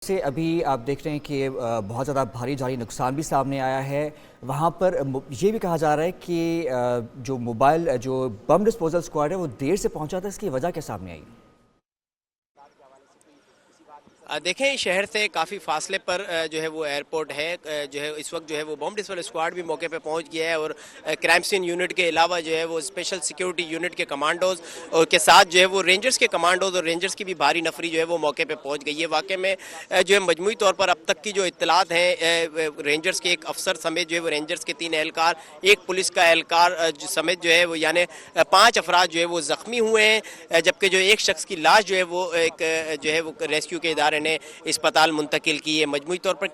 سے ابھی آپ دیکھ رہے ہیں کہ بہت زیادہ بھاری جانی نقصان بھی سامنے آیا ہے۔ وہاں پر یہ بھی کہا جا رہا ہے کہ جو جو بم ڈسپوزل اسکواڈ ہے وہ دیر سے پہنچا تھا، اس کی وجہ کیا سامنے آئی؟ دیکھیں، شہر سے کافی فاصلے پر جو ہے وہ ایئرپورٹ ہے، جو ہے اس وقت جو ہے وہ بم ڈسپوزل اسکواڈ بھی موقع پہ پہنچ گیا ہے، اور کرائم سین یونٹ کے علاوہ جو ہے وہ اسپیشل سیکیورٹی یونٹ کے کمانڈوز اور کے ساتھ جو ہے وہ رینجرز کے کمانڈوز اور رینجرز کی بھی بھاری نفری جو ہے وہ موقع پہ پہنچ گئی ہے۔ واقع میں جو ہے مجموعی طور پر اب تک کی جو اطلاعات ہیں، رینجرز کے ایک افسر سمیت جو ہے وہ رینجرز کے 3 اہلکار، ایک پولیس کا اہلکار سمیت جو ہے وہ یعنی 5 افراد جو ہے وہ زخمی ہوئے ہیں، جبکہ جو ایک شخص کی لاش جو ہے وہ ایک جو ہے وہ ریسکیو کے ادارے نے اسپتال منتقل کی ہے۔ مجموعی طور پر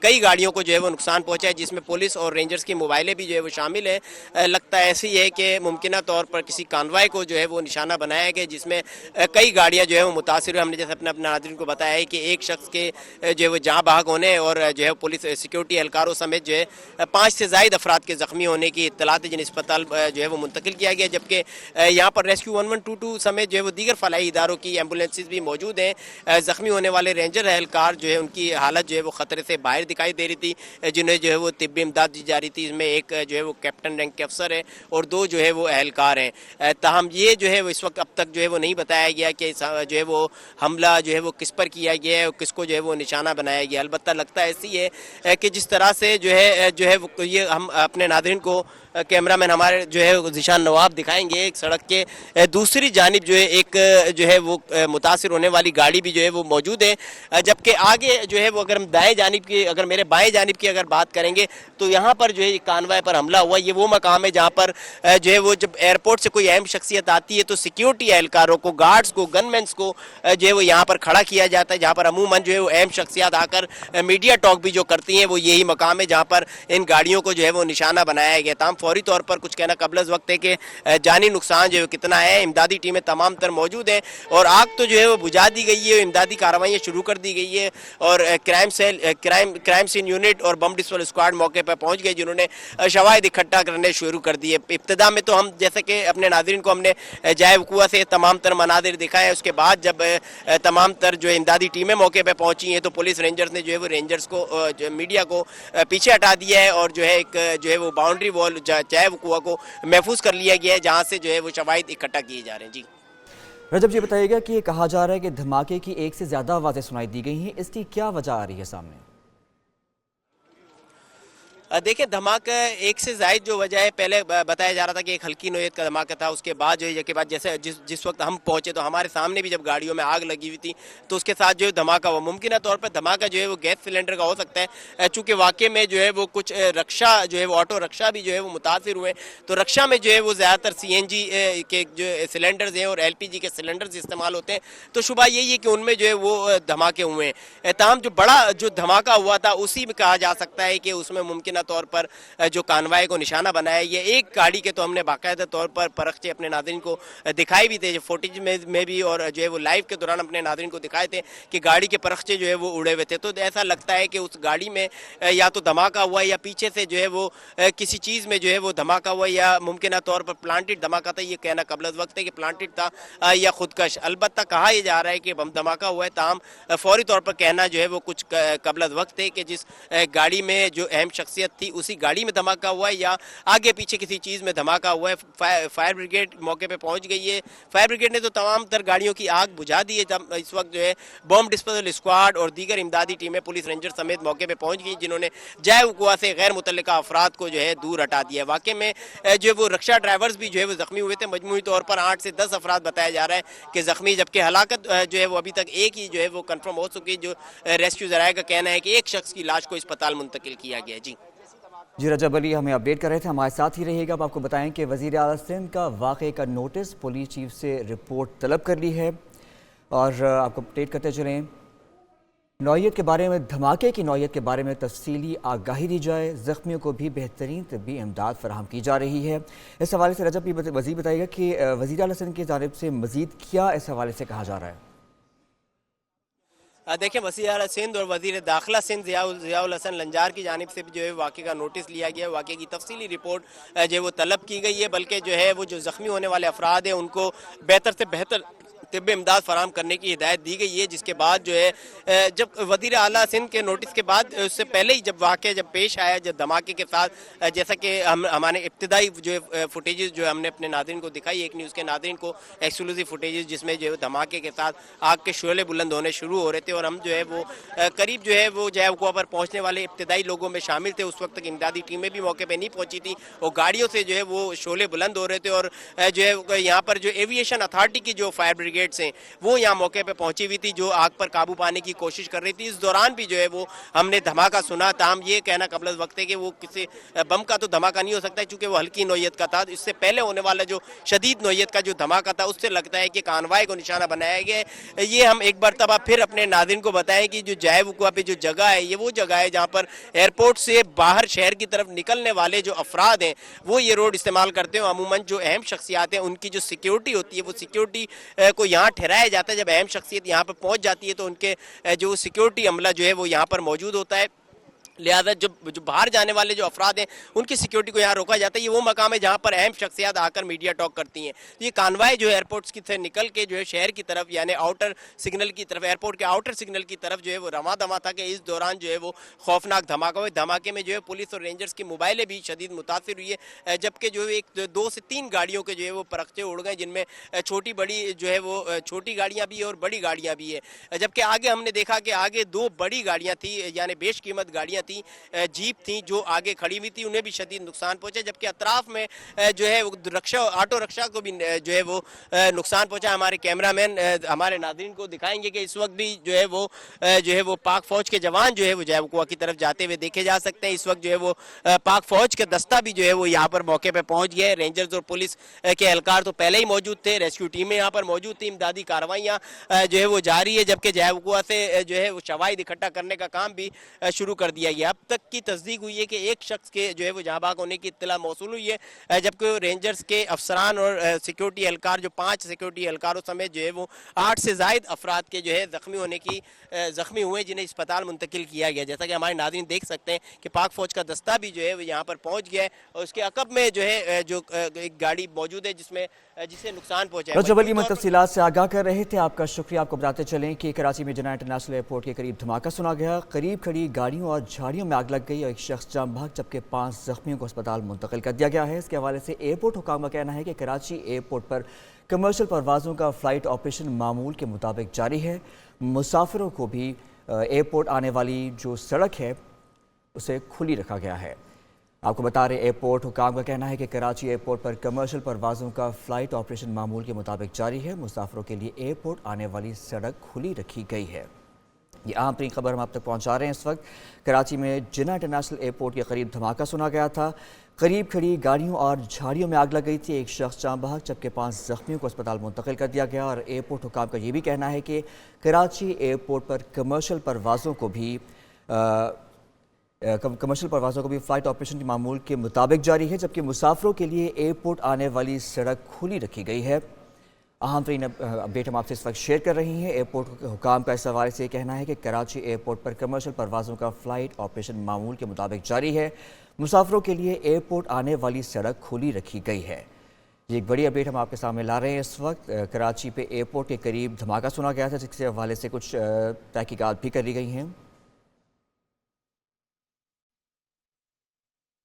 کئی گاڑیوں کو جو ہے وہ نقصان پہنچا ہے، جس میں پولیس اور رینجرز کی موبائلیں بھی جو ہے وہ شامل ہیں۔ لگتا ہے ایسی ہے کہ ممکنہ طور پر کسی کانوائے کو جو ہے وہ نشانہ بنایا گیا، جس میں کئی گاڑیاں جو ہے وہ متاثر ہوئی۔ ہم نے جیسے اپنے ناظرین کو بتایا ہے کہ ایک شخص کے جو ہے وہ جاں بحق ہونے اور جو ہے پولیس سیکیورٹی اہلکاروں سمیت جو ہے 5 سے زائد افراد کے زخمی ہونے کی اطلاعات جن اسپتال جو ہے وہ منتقل کیا گیا، جبکہ یہاں پر ریسکیو 1122 سمیت جو ہے وہ دیگر فلاحی اداروں کی ایمبولینسز بھی موجود ہیں۔ زخمی ہونے والے رینجر اہلکار جو ہے ان کی حالت جو ہے وہ خطرے سے باہر دکھائی دے رہی تھی، جنہیں جو ہے وہ طبی امداد دی جا رہی تھی۔ اس میں ایک جو ہے وہ کیپٹن رینک کے افسر ہے اور 2 جو ہے وہ اہلکار ہیں۔ تاہم یہ جو ہے وہ اس وقت اب تک جو ہے وہ نہیں بتایا گیا کہ جو ہے وہ حملہ جو ہے وہ کس پر کیا گیا ہے اور کس کو جو ہے وہ نشانہ بنایا گیا۔ البتہ لگتا ایسی ہے کہ جس طرح سے جو ہے وہ یہ ہم اپنے ناظرین کو کیمرہ مین ہمارے جو ہے ذیشان نواب دکھائیں گے، ایک سڑک کے دوسری جانب جو ہے ایک جو ہے وہ متاثر ہونے والی گاڑی بھی جو ہے وہ موجود ہے، جبکہ آگے جو ہے وہ اگر ہم میرے بائیں جانب کی اگر بات کریں گے تو یہاں پر جو ہے کانوائے پر حملہ ہوا۔ یہ وہ مقام ہے جہاں پر جو ہے وہ جب ایئرپورٹ سے کوئی اہم شخصیت آتی ہے تو سیکیورٹی اہلکاروں کو، گارڈز کو، گن مینز کو جو ہے وہ یہاں پر کھڑا کیا جاتا ہے، جہاں پر عموماً جو ہے وہ اہم شخصیات آ کر میڈیا ٹاک بھی جو کرتی ہیں، وہ یہی مقام ہے جہاں پر ان گاڑیوں کو جو ہے وہ نشانہ بنایا گیا۔ تاہم فوری طور پر کچھ کہنا قبل از وقت ہے کہ جانی نقصان جو ہے کتنا ہے۔ امدادی ٹیمیں تمام تر موجود ہیں اور آگ تو جو ہے وہ بجھا دی گئی ہے، امدادی کارروائیاں شروع کر دی گئی ہے، اور کرائم سین یونٹ اور بم ڈسپوزل اسکواڈ موقع پر پہنچ گئے، جنہوں نے شواہد اکٹھا کرنے شروع کر دیے۔ ابتدا میں تو ہم جیسے کہ اپنے ناظرین کو ہم نے جائے وقوع سے تمام تر مناظر دکھائے، اس کے بعد جب تمام تر جو امدادی ٹیمیں موقع پہ پہنچی ہیں تو پولیس رینجرز نے جو ہے وہ رینجرز کو میڈیا کو پیچھے ہٹا دیا ہے، اور جو ہے ایک جو ہے وہ باؤنڈری وال جائے وقوع کو محفوظ کر لیا گیا ہے، جہاں سے جو ہے وہ شواہد اکٹھا کیے جا رہے ہیں۔ جی رجب، یہ بتائیے گا کہ کہا جا رہا ہے کہ دھماکے کی 1 سے زیادہ آوازیں سنائی دی گئی ہیں، اس کی کیا وجہ آ رہی ہے سامنے؟ دیکھیں، دھماکہ 1 سے زائد جو وجہ ہے، پہلے بتایا جا رہا تھا کہ ایک ہلکی نوعیت کا دھماکہ تھا، اس کے بعد جو ہے جیسے جس وقت ہم پہنچے تو ہمارے سامنے بھی جب گاڑیوں میں آگ لگی ہوئی تھی تو اس کے ساتھ جو ہے دھماکہ ہوا۔ ممکنہ طور پر دھماکہ جو ہے وہ گیس سلنڈر کا ہو سکتا ہے، چونکہ واقع میں جو ہے وہ کچھ رکشا جو ہے وہ آٹو رکشا بھی جو ہے وہ متاثر ہوئے، تو رکشا میں جو ہے وہ زیادہ تر CNG کے جو سلنڈرز ہیں اور LPG کے سلنڈرز استعمال ہوتے ہیں، تو شبہ یہی ہے کہ ان میں جو ہے وہ دھماکے ہوئے ہیں۔ تاہم جو بڑا جو دھماکہ ہوا تھا اسی میں کہا جا سکتا ہے کہ اس میں ممکنہ طور پر جو کانوائے کو نشانہ بنایا، یہ ایک گاڑی کے تو ہم نے باقاعدہ طور پر پرخچے اپنے ناظرین کو دکھائی بھی تھے، فوٹیج میں بھی، اور جو ہے وہ لائیو کے دوران اپنے ناظرین کو دکھائے تھے کہ گاڑی کے پرخچے جو ہے وہ اڑے ہوئے تھے۔ تو ایسا لگتا ہے کہ اس گاڑی میں یا تو دھماکہ ہوا یا پیچھے سے جو ہے وہ کسی چیز میں جو ہے وہ دھماکہ ہوا، یا ممکنہ طور پر پلانٹڈ دھماکہ تھا۔ یہ کہنا قبل از وقت ہے کہ پلانٹڈ تھا یا خودکش۔ البتہ کہا یہ جا رہا ہے کہ بم دھماکہ ہوا ہے، تاہم فوری طور پر کہنا جو ہے وہ کچھ قبل از وقت ہے کہ جس گاڑی میں جو اہم شخصیت تھی اسی گاڑی میں دھماکہ ہوا ہے یا آگے پیچھے کسی چیز میں دھماکہ ہوا ہے۔ فائر بریگیڈ موقع پہ پہنچ گئی ہے۔ فائر بریگیڈ نے تو تمام تر گاڑیوں کی آگ بجھا دی ہے۔ جب اس وقت جو ہے بم ڈسپوزل اسکواڈ اور دیگر امدادی ٹیمیں پولیس رینجر سمیت موقع پہ پہنچ گئی، جنہوں نے جائے وقوع سے غیر متعلقہ افراد کو جو ہے دور ہٹا دیا ہے۔ واقع میں جو ہے وہ رکشا ڈرائیورز بھی جو ہے وہ زخمی ہوئے تھے۔ مجموعی طور پر 8 سے 10 افراد بتایا جا رہا ہے کہ زخمی، جبکہ ہلاکت جو ہے وہ ابھی تک ایک ہی جو ہے وہ کنفرم ہو چکی، جو ریسکیو ذرائع کا کہنا ہے کہ ایک شخص کی لاش کو اسپتال منتقل کیا گیا ہے۔ جی رجب علی ہمیں اپڈیٹ کر رہے تھے، ہمارے ساتھ ہی رہیے گا۔ اب آپ کو بتائیں کہ وزیر اعلیٰ سندھ کا واقعے کا نوٹس پولیس چیف سے رپورٹ طلب کر لی ہے، اور آپ کو اپڈیٹ کرتے چلیں نوعیت کے بارے میں، دھماکے کی نوعیت کے بارے میں تفصیلی آگاہی دی جائے، زخمیوں کو بھی بہترین طبی امداد فراہم کی جا رہی ہے۔ اس حوالے سے رجب وزیر بتائے گا کہ وزیر اعلیٰ سندھ کی جانب سے مزید کیا اس حوالے سے کہا جا رہا ہے؟ دیکھیں، وزیر اعلیٰ سندھ اور وزیر داخلہ سندھ ضیاء الحسن لنجار کی جانب سے بھی جو ہے واقعے کا نوٹس لیا گیا ہے، واقعے کی تفصیلی رپورٹ جو ہے وہ طلب کی گئی ہے، بلکہ جو ہے وہ جو زخمی ہونے والے افراد ہیں ان کو بہتر سے بہتر طب امداد فراہم کرنے کی ہدایت دی گئی ہے، جس کے بعد جو ہے جب وزیر اعلیٰ سندھ کے نوٹس کے بعد اس سے پہلے ہی جب واقعہ جب پیش آیا جب دھماکے کے ساتھ، جیسا کہ ہمارے ابتدائی جو فوٹیجز جو ہم نے اپنے ناظرین کو دکھائی، ایک نیوز کے ناظرین کو ایکسکلوزیو فوٹیجز جس میں جو ہے دھماکے کے ساتھ آگ کے شعلے بلند ہونے شروع ہو رہے تھے، اور ہم جو ہے وہ قریب جو ہے وہ جائے وقوع پر پہنچنے والے ابتدائی لوگوں میں شامل تھے۔ اس وقت تک امدادی ٹیمیں بھی موقع پہ نہیں پہنچی تھی اور گاڑیوں سے جو ہے وہ شعلے بلند ہو رہے تھے، اور جو ہے یہاں پر جو ایویشن اتھارٹی کی جو فائر بریگیڈز ہیں وہ یہاں موقع پہ پہنچی ہوئی تھی، جو آگ پر قابو پانے کی کوشش کر رہی تھی۔ اس دوران بھی جو ہے وہ ہم نے دھماکہ سنا، تاہم یہ کہنا قبل از وقت ہے کہ وہ کسی بم کا تو دھماکہ نہیں ہو سکتا چونکہ وہ ہلکی نوعیت کا تھا۔ اس سے پہلے ہونے والا جو شدید نوعیت کا جو دھماکہ تھا اس سے لگتا ہے کہ کانوائے کو نشانہ بنایا گیا ہے۔ یہ ہم ایک مرتبہ پھر اپنے ناظرین کو بتائیں کہ جو جائے وقوع پہ جو جگہ ہے یہ وہ جگہ ہے جہاں پر ایئرپورٹ سے باہر شہر کی طرف نکلنے والے جو افراد ہیں وہ یہ روڈ استعمال کرتے ہیں۔ عموماً جو اہم شخصیات ہیں ان کی جو سیکیورٹی ہوتی ہے وہ سیکیورٹی کو یہاں ٹھہرایا جاتا ہے۔ جب اہم شخصیت یہاں پر پہنچ جاتی ہے تو ان کے جو سیکیورٹی عملہ جو ہے وہ یہاں پر موجود ہوتا ہے، لہذا جو باہر جانے والے جو افراد ہیں ان کی سیکیورٹی کو یہاں روکا جاتا ہے۔ یہ وہ مقام ہے جہاں پر اہم شخصیات آ کر میڈیا ٹاک کرتی ہیں۔ یہ کانوائے جو ہے ایئرپورٹس کی سے نکل کے جو ہے شہر کی طرف یعنی آؤٹر سگنل کی طرف، ایئرپورٹ کے آؤٹر سگنل کی طرف جو ہے وہ رواں دواں تھا کہ اس دوران جو ہے وہ خوفناک دھماکہ ہوئے۔ دھماکے میں جو ہے پولیس اور رینجرز کی موبائلیں بھی شدید متاثر ہوئی ہے، جبکہ جو ہے 2 سے 3 گاڑیوں کے جو ہے وہ پرخچے اڑ گئے، جن میں چھوٹی بڑی جو ہے وہ چھوٹی گاڑیاں بھی ہیں اور بڑی گاڑیاں بھی ہیں۔ جبکہ آگے ہم نے دیکھا کہ آگے 2 بڑی گاڑیاں تھیں یعنی بیش قیمت گاڑیاں تھیں، جیپ تھیں جو آگے کھڑی ہوئی تھی، انہیں بھی شدید نقصان پہنچا، جبکہ اطراف میں جو ہے رکشہ آٹو رکشہ کو بھی جو ہے وہ نقصان پہنچا۔ ہمارے کیمرہ مین ہمارے ناظرین کو دکھائیں گے کہ اس وقت بھی جو ہے وہ پاک فوج کے جوان جو ہے وہ جائے وقوع کی طرف جاتے ہوئے دیکھے جا سکتے ہیں۔ اس وقت جو ہے وہ پاک فوج کے دستہ بھی جو ہے وہ یہاں پر موقع پہ پہنچ گیا ہے۔ رینجرز اور پولیس کے اہلکار تو پہلے ہی موجود تھے، ریسکیو ٹیمیں یہاں پر موجود تھیں، امدادی کارروائیاں جو ہے وہ جاری ہے، جبکہ جائے وقوع سے جو ہے وہ شواہد اکٹھا کرنے کا کام بھی شروع کر دیا گیا۔ اب تک کی تصدیق ہوئی ہے کہ ایک شخص کے جو ہے وہ جاں بحق ہونے کی اطلاع موصول ہوئی ہے، جبکہ رینجرز کے افسران اور سیکیورٹی اہلکار جو 5 سیکیورٹی اہلکاروں سمیت جو ہے وہ 8 سے زائد افراد کے جو ہے زخمی ہوئے جنہیں اسپتال منتقل کیا گیا۔ جیسا کہ ہمارے ناظرین دیکھ سکتے ہیں کہ پاک فوج کا دستہ بھی جو ہے وہ یہاں پر پہنچ گیا ہے، اور اس کے عقب میں جو ہے جو ایک گاڑی موجود ہے جسے نقصان پہنچا ہے۔ رجب علی میں تفصیلات سے آگاہ کر رہے تھے، آپ کا شکریہ۔ آپ کو بتاتے چلیں کہ کراچی میں جناح انٹرنیشنل ایئرپورٹ کے قریب دھماکہ سنا گیا، قریب کھڑی گاڑیوں اور جھاڑیوں میں آگ لگ گئی اور ایک شخص جاں بحق جبکہ 5 زخمیوں کو اسپتال منتقل کر دیا گیا ہے۔ اس کے حوالے سے ایئرپورٹ حکام کا کہنا ہے کہ کراچی ایئرپورٹ پر کمرشل پروازوں کا فلائٹ آپریشن معمول کے مطابق جاری ہے۔ مسافروں کو بھی ایئرپورٹ آنے والی جو سڑک ہے اسے کھلی رکھا گیا ہے۔ آپ کو بتا رہے ایئرپورٹ حکام کا کہنا ہے کہ کراچی ایئرپورٹ پر کمرشل پروازوں کا فلائٹ آپریشن معمول کے مطابق جاری ہے۔ مسافروں کے لیے ایئرپورٹ آنے والی سڑک کھلی رکھی گئی ہے۔ یہ اہم ترین خبر ہم آپ تک پہنچا رہے ہیں۔ اس وقت کراچی میں جناح انٹرنیشنل ایئرپورٹ کے قریب دھماکہ سنا گیا تھا، قریب کھڑی گاڑیوں اور جھاڑیوں میں آگ لگ گئی تھی، ایک شخص جاں بحق جبکہ 5 زخمیوں کو اسپتال منتقل کر دیا گیا، اور ایئرپورٹ حکام کا یہ بھی کہنا ہے کہ کراچی ایئرپورٹ پر کمرشل پروازوں کو بھی فلائٹ آپریشن کے معمول کے مطابق جاری ہے، جبکہ مسافروں کے لیے ایئرپورٹ آنے والی سڑک کھلی رکھی گئی ہے۔ اہم ترین اپڈیٹ ہم آپ سے اس وقت شیئر کر رہی ہیں۔ ایئرپورٹ حکام کا اس حوالے سے یہ کہنا ہے کہ کراچی ایئرپورٹ پر کمرشل پروازوں کا فلائٹ آپریشن معمول کے مطابق جاری ہے، مسافروں کے لیے ایئرپورٹ آنے والی سڑک کھلی رکھی گئی ہے۔ یہ ایک بڑی اپڈیٹ ہم آپ کے سامنے لا رہے ہیں۔ اس وقت کراچی پہ ایئرپورٹ کے قریب دھماکہ سنا گیا تھا، جس کے حوالے سے کچھ تحقیقات بھی کر لی گئی ہیں۔